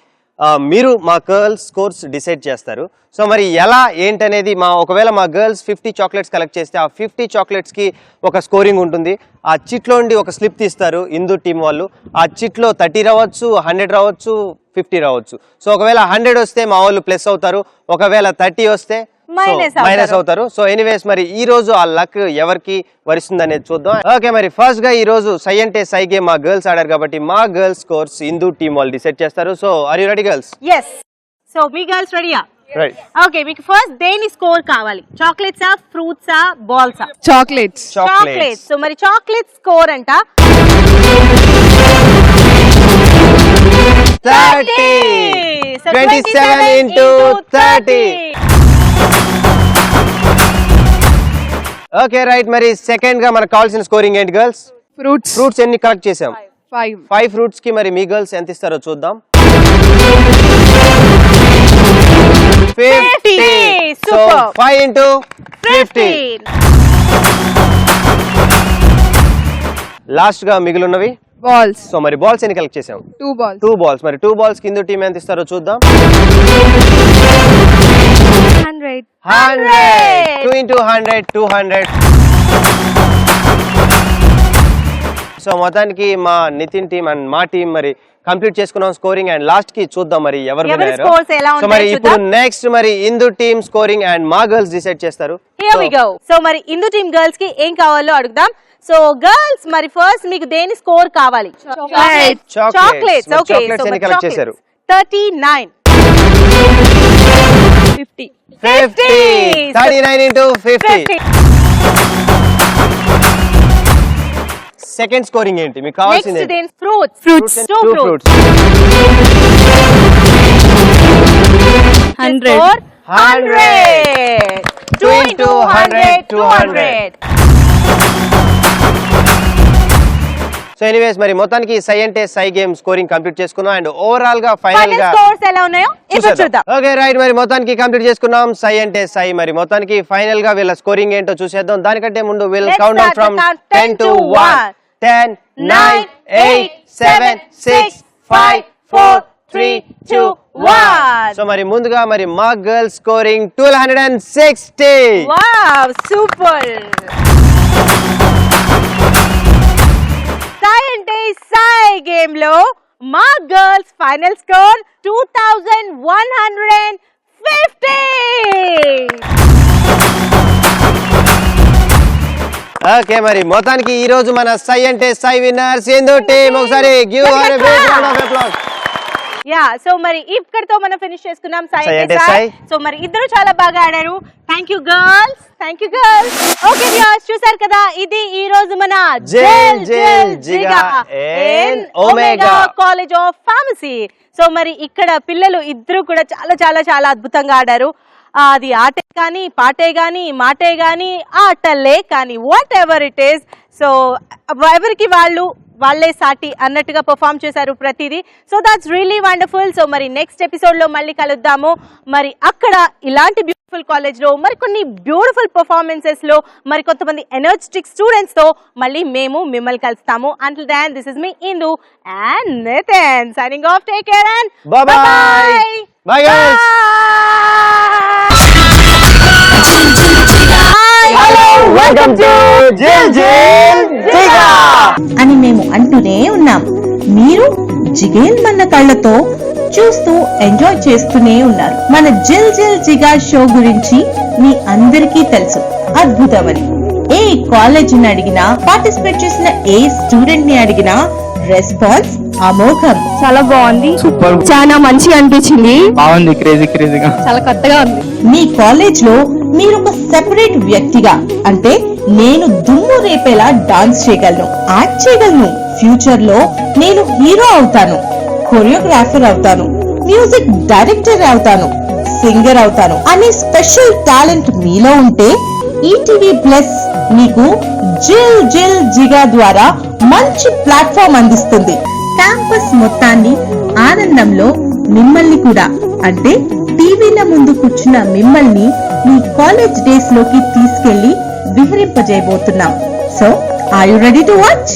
మీరు మా గర్ల్స్ స్కోర్స్ డిసైడ్ చేస్తారు. సో మరి ఎలా ఏంటనేది ఒకవేళ మా గర్ల్స్ 50 చాక్లెట్స్ కలెక్ట్ చేస్తే ఆ 50 చాక్లెట్స్కి ఒక స్కోరింగ్ ఉంటుంది. ఆ చిట్లో నుండి ఒక స్లిప్ తీస్తారు ఇందు టీం వాళ్ళు. ఆ చిట్లో 30 రావచ్చు, 100 రావచ్చు, 50 రావచ్చు. సో ఒకవేళ 100 వస్తే మా వాళ్ళు ప్లస్ అవుతారు, ఒకవేళ 30 వస్తే మైనస్ అవుతారు. సో ఎనీవేస్ మరి ఈ రోజు ఆ లక్ ఎవరికి వరిస్తుంది అనేది చూద్దాం. ఓకే, మరి ఫస్ట్ గా ఈ రోజు Sai ante Sai గేమ్ మా గర్ల్స్ ఆడారు కాబట్టి మా గర్ల్స్ స్కోర్స్ ఇందు టీం వాళ్ళు డిసైడ్ చేస్తారు. So are you ready girls? yes. So మీ గర్ల్స్ రెడీయా? రైట్. ఓకే, మీకు ఫస్ట్ దేని స్కోర్ కావాలి? చాక్లెట్సా, ఫ్రూట్సా, బాల్సా? చాక్లెట్స్. చాక్లెట్స్. సో మరి చాక్లెట్ స్కోర్ అంట 30. So 27 into 30. Okay right. మరి సెకండ్ గా మనకు కావాల్సిన స్కోరింగ్ ఏంటి గర్ల్స్? ఫ్రూట్స్. ఫ్రూట్స్ ఎన్ని కలెక్ట్ చేసాం? 5. 5 ఫ్రూట్స్ కి మరి మీ గర్ల్స్ ఎంత ఇస్తారో చూద్దాం. 50. So Super. 5 into 50. లాస్ట్ గా మిగిలినవి బాల్స్. సో మరి బాల్స్ ఎన్ని కలెక్ట్ చేసాం? 2 balls. 2 balls. మరి 2 balls కింద టీం ఎంత ఇస్తారో చూద్దాం. 100. 2 into 100 200. సో మొత్తానికి మా నితిన్ టీం అండ్ మా టీం మరి కంప్లీట్ చేసుకున్నాం స్కోరింగ్. అండ్ లాస్ట్ కి చూద్దాం మరి ఎవరు విన్నారు. scores ఎలా సో ఉంటాయో మరి ఇప్పుడు చూద్దాం. నెక్స్ట్ మరి ఇందు టీం స్కోరింగ్ అండ్ మా గర్ల్స్ డిసైడ్ చేస్తారు. Here we go. సో మరి ఇందు టీమ్ గర్ల్స్ కి ఏం కావాలో అడుగుదాం. సో గర్ల్స్ మరి ఫస్ట్ మీకు దేని స్కోర్ కావాలి? చాక్లెట్స్. చాక్లెట్స్. ఓకే, చాక్లెట్స్ ఎన్ని కలెక్ట్ చేశారు? 39. 50. 50. 39 into 50. సెకండ్ స్కోరింగ్ ఏంటి మీకు కావాల్సింది? నెక్స్ట్ దేని? Fruits. Fruits. 2 fruits. 100. 100. 2 into 100 200. So anyways మరి మొత్తానికి సై అంటే సై గేమ్ స్కోరింగ్ కంప్లీట్ చేసుకున్నాం. అండ్ ఓవరాల్ గా ఫైనల్ ఫైనల్ గా స్కోర్స్ ఎలా ఉన్నాయో ఇప్పుడు చూద్దాం. Okay right. మరి మొత్తానికి కంప్లీట్ చేసుకున్నాం సై అంటే సై. మరి మొత్తానికి ఫైనల్ గా వీళ్ళ స్కోరింగ్ ఏంటో చూసేద్దాం. దానికంటే ముందు will Let's count down start from the count. 10 to 1. 10 9 8 7 6 5 4 3 2 1. So మరి ముందుగా మరి మా గర్ల్స్ స్కోరింగ్ 1260. Wow, super. సై అంటే సై గేమ్ లో మా గర్ల్స్ ఫైనల్ స్కోర్ 2150. ఓకే మరి మొత్తానికి ఈ రోజు మన సై అంటే సై విన్నర్స్ ఇందు టీం. ఒకసారి give her a big round of applause. Yeah, so మరి ఇక్కడితో మనం ఫినిష్ చేసుకున్నాం సై సై అంటే అంటే సై. సై. సో మరి ఇద్దరు చాలా బాగా ఆడారు. Thank you girls. Okay viewers, చూసారు కదా, ఇది ఈ రోజు మన gel gel జిగా in omega college of pharmacy. So మరి ఇక్కడ పిల్లలు ఇద్దరు కూడా చాలా చాలా చాలా అద్భుతంగా ఆడారు. అది ఆటే కానీ, పాటే కానీ, మాటే కానీ, ఆటలే కానీ, what ever it is. So ఎవరికి వాళ్ళే సాటి అన్నట్టుగా పర్ఫామ్ చేశారు ప్రతిదీ. So that's really wonderful. So మరి నెక్స్ట్ ఎపిసోడ్ లో మళ్ళీ కలుద్దాము. మరి అక్కడ ఇలాంటి బ్యూటిఫుల్ కాలేజ్ లో మరి కొన్ని బ్యూటిఫుల్ పర్ఫార్మెన్సెస్ లో మరి కొంతమంది ఎనర్జెటిక్ స్టూడెంట్స్ తో మళ్ళీ మేము మిమ్మల్ని కలుస్తాము. Until then, this is me Indu and Nathan signing off. Take care and bye bye. Bye guys. Hello, welcome to Jil Jil Jiga. అని మేము అంటూనే ఉన్నాం. మీరు జిగేల్ మన్న కళ్ళతో చూస్తూ ఎంజాయ్ చేస్తూనే ఉన్నారు. మన జిల్ జిల్ జిగా షో గురించి మీ అందరికీ తెలుసు, అద్భుతమని. ఏ కాలేజీని అడిగినా, పార్టిసిపేట్ చేసిన ఏ స్టూడెంట్ ని అడిగినా రెస్పాన్స్ అమోఘం. చాలా బాగుంది. సూపర్. చాలా మంచిగా అనిపించింది. బాగుంది. క్రేజీగా చాలా కొత్తగా ఉంది. మీ కాలేజ్ లో మీరు ఒక సెపరేట్ వ్యక్తిగా, అంటే నేను దుమ్ము రేపేలా డాన్స్ చేయగలను, యాక్ట్ చేయగలను, ఫ్యూచర్ లో నేను హీరో అవుతాను, కొరియోగ్రాఫర్ అవుతాను, మ్యూజిక్ డైరెక్టర్ అవుతాను, సింగర్ అవుతాను అనే స్పెషల్ టాలెంట్ మీలో ఉంటే ఈటీవీ ప్లస్ మీకు జిల్ జిల్ జిగా ద్వారా మంచి ప్లాట్ఫామ్ అందిస్తుంది. క్యాంపస్ మొత్తాన్ని ఆనందంలో మిమ్మల్ని కూడా, అంటే టీవీల ముందు కూర్చున్న మిమ్మల్ని మీ కాలేజ్ డేస్ లోకి తీసుకెళ్లి విహరింపజేయబోతున్నాం. So are you ready to watch?